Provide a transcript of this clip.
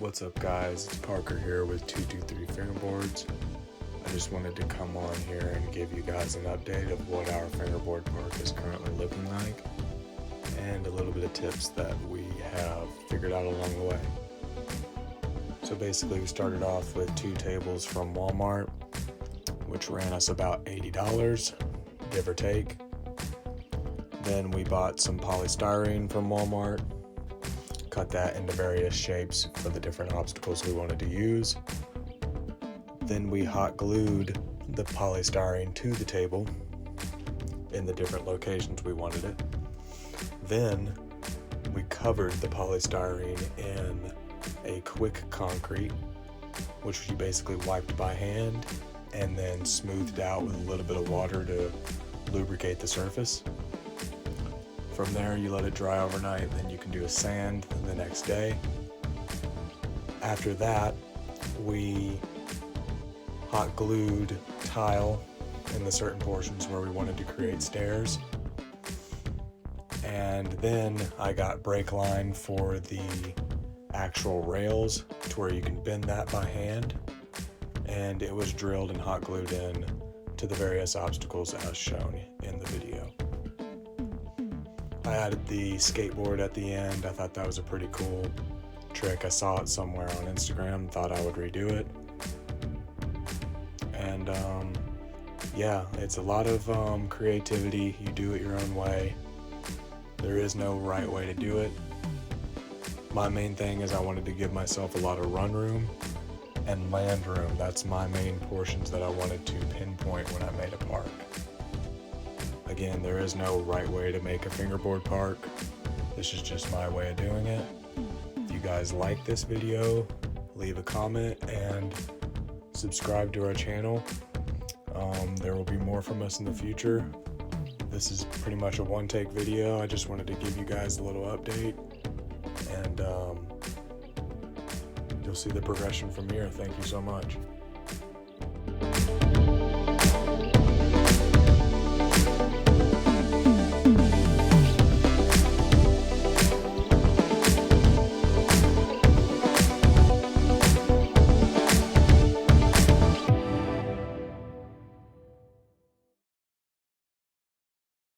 What's up guys, it's Parker here with 223 Fingerboards. I just wanted to come on here and give you guys an update of what our Fingerboard Park is currently looking like and a little bit of tips that we have figured out along the way. So basically we started off with 2 tables from Walmart, which ran us about $80, give or take. Then we bought some polystyrene from Walmart, cut that into various shapes for the different obstacles we wanted to use. Then we hot glued the polystyrene to the table in the different locations we wanted it. Then we covered the polystyrene in a quick concrete, which we basically wiped by hand and then smoothed out with a little bit of water to lubricate the surface. From there, you let it dry overnight, then you can do a sand the next day. After that, we hot glued tile in the certain portions where we wanted to create stairs. And then I got brake line for the actual rails to where you can bend that by hand. And it was drilled and hot glued in to the various obstacles as shown in the video. I added the skateboard at the end. I thought that was a pretty cool trick. I saw it somewhere on Instagram, thought I would redo it. And yeah, it's a lot of creativity. You do it your own way. There is no right way to do it. My main thing is I wanted to give myself a lot of run room and land room. That's my main portions that I wanted to pinpoint when I made a park. Again, there is no right way to make a fingerboard park. This is just my way of doing it. If you guys like this video, leave a comment and subscribe to our channel. There will be more from us in the future. This is pretty much a one-take video. I just wanted to give you guys a little update, and you'll see the progression from here. Thank you so much.